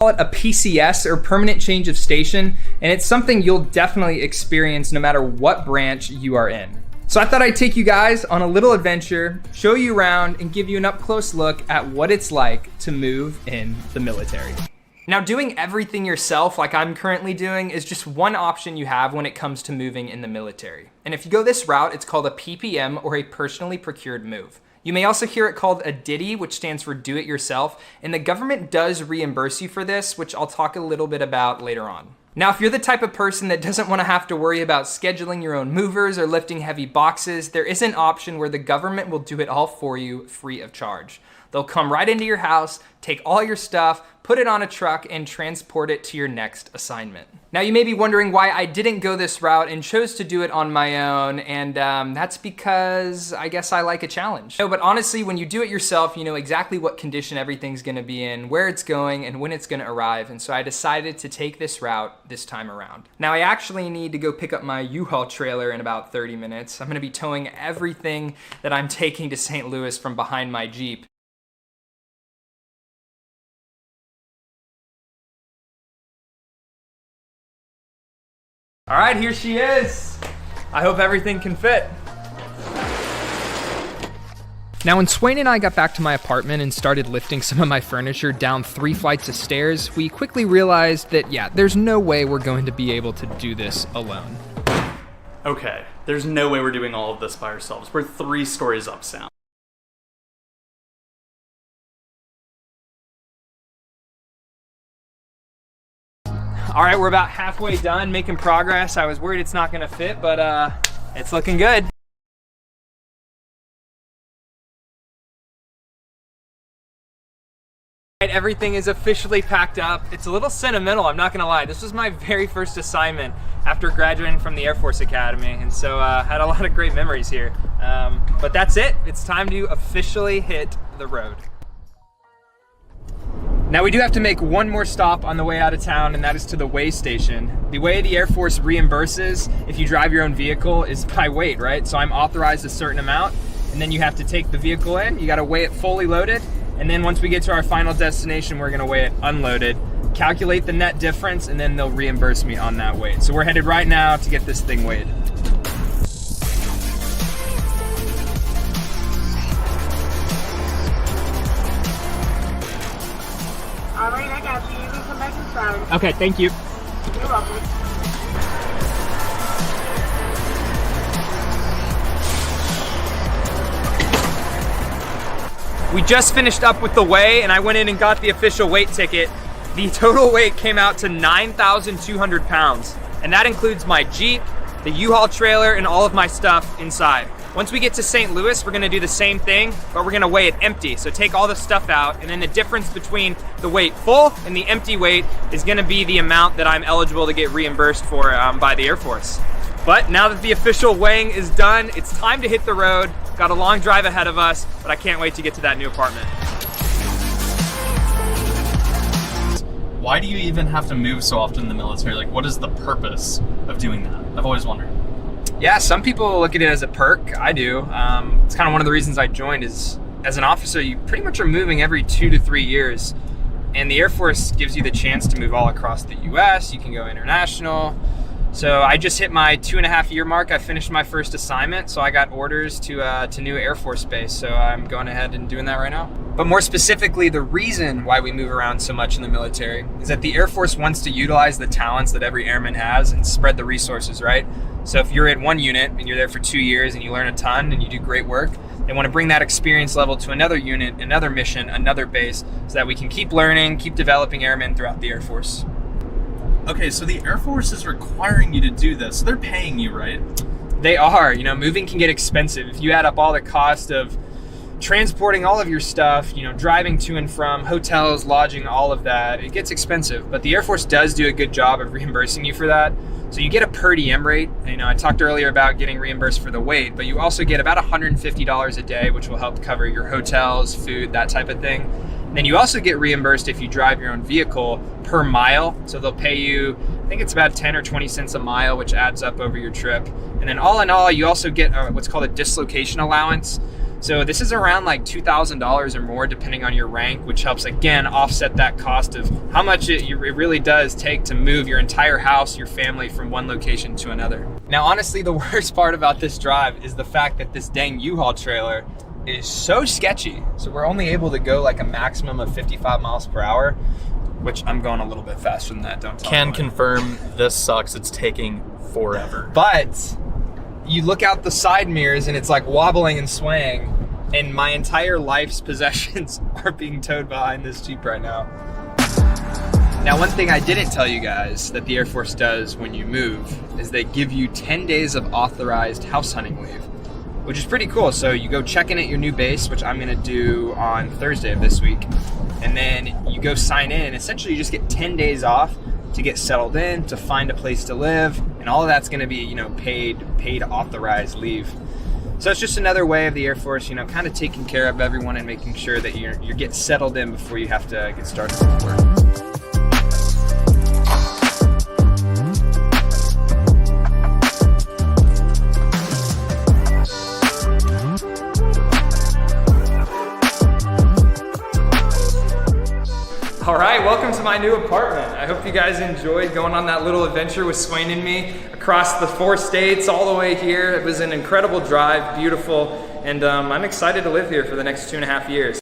Call it a PCS, or permanent change of station, and it's something you'll definitely experience no matter what branch you are in. So I thought I'd take you guys on a little adventure, show you around, and give you an up-close look at what it's like to move in the military. Now, doing everything yourself like I'm currently doing is just one option you have when it comes to moving in the military. And if you go this route, it's called a PPM, or a personally procured move. You may also hear it called a DITY, which stands for do it yourself, and the government does reimburse you for this, which I'll talk a little bit about later on. Now, if you're the type of person that doesn't want to have to worry about scheduling your own movers or lifting heavy boxes, there is an option where the government will do it all for you free of charge. They'll come right into your house, take all your stuff, put it on a truck, and transport it to your next assignment. Now, you may be wondering why I didn't go this route and chose to do it on my own, and that's because I guess I like a challenge. No, but honestly, when you do it yourself, you know exactly what condition everything's gonna be in, where it's going, and when it's gonna arrive, and so I decided to take this route this time around. Now, I actually need to go pick up my U-Haul trailer in about 30 minutes. I'm gonna be towing everything that I'm taking to St. Louis from behind my Jeep. All right, here she is. I hope everything can fit. Now, when Swain and I got back to my apartment and started lifting some of my furniture down 3 flights of stairs, we quickly realized that, yeah, there's no way we're going to be able to do this alone. Okay, there's no way we're doing all of this by ourselves. We're 3 stories up, Sam. All right, we're about halfway done, making progress. I was worried it's not gonna fit, but it's looking good. Everything is officially packed up. It's a little sentimental, I'm not gonna lie. This was my very first assignment after graduating from the Air Force Academy, and so I had a lot of great memories here. But that's it. It's time to officially hit the road. Now, we do have to make one more stop on the way out of town, and that is to the weigh station. The way the Air Force reimburses if you drive your own vehicle is by weight, right? So I'm authorized a certain amount, and then you have to take the vehicle in, you gotta weigh it fully loaded, and then once we get to our final destination, we're gonna weigh it unloaded, calculate the net difference, and then they'll reimburse me on that weight. So we're headed right now to get this thing weighed. All right, I got you. You can come back inside. Okay, thank you. You're welcome. We just finished up with the weigh, and I went in and got the official weight ticket. The total weight came out to 9,200 pounds, and that includes my Jeep, the U-Haul trailer, and all of my stuff inside. Once we get to St. Louis, we're gonna do the same thing, but we're gonna weigh it empty. So take all the stuff out, and then the difference between the weight full and the empty weight is gonna be the amount that I'm eligible to get reimbursed for by the Air Force. But now that the official weighing is done, it's time to hit the road. Got a long drive ahead of us, but I can't wait to get to that new apartment. Why do you even have to move so often in the military? Like, what is the purpose of doing that? I've always wondered. Yeah, some people look at it as a perk. I do. It's kind of one of the reasons I joined is, as an officer, you pretty much are moving every 2 to 3 years. And the Air Force gives you the chance to move all across the US. You can go international. So I just hit my 2.5-year mark. I finished my first assignment, so I got orders to new Air Force Base. So I'm going ahead and doing that right now. But more specifically, the reason why we move around so much in the military is that the Air Force wants to utilize the talents that every airman has and spread the resources, right? So if you're in one unit and you're there for 2 years and you learn a ton and you do great work, they want to bring that experience level to another unit, another mission, another base, so that we can keep learning, keep developing airmen throughout the Air Force. Okay, so the Air Force is requiring you to do this. They're paying you, right? They are. You know, moving can get expensive. If you add up all the cost of transporting all of your stuff, you know, driving to and from, hotels, lodging, all of that, it gets expensive. But the Air Force does do a good job of reimbursing you for that. So you get a per diem rate. You know, I talked earlier about getting reimbursed for the weight, but you also get about $150 a day, which will help cover your hotels, food, that type of thing. And then you also get reimbursed if you drive your own vehicle per mile. So they'll pay you, I think it's about 10 or 20 cents a mile, which adds up over your trip. And then all in all, you also get what's called a dislocation allowance. So this is around like $2,000 or more depending on your rank, which helps again offset that cost of how much it really does take to move your entire house, your family from one location to another. Now honestly, the worst part about this drive is the fact that this dang U-Haul trailer is so sketchy. So we're only able to go like a maximum of 55 miles per hour, which I'm going a little bit faster than that, don't tell Can me. confirm this sucks. It's taking forever. But you look out the side mirrors and it's like wobbling and swaying, and my entire life's possessions are being towed behind this Jeep right now. Now, one thing I didn't tell you guys that the Air Force does when you move is they give you 10 days of authorized house hunting leave, which is pretty cool. So you go check in at your new base, which I'm gonna do on Thursday of this week, and then you go sign in, and essentially you just get 10 days off to get settled in, to find a place to live, and all of that's gonna be, you know, paid authorized leave. So it's just another way of the Air Force, you know, kind of taking care of everyone and making sure that you're getting settled in before you have to get started with work. All right, welcome to my new apartment. I hope you guys enjoyed going on that little adventure with Swain and me across the 4 states all the way here. It was an incredible drive, beautiful, and I'm excited to live here for the next 2.5 years.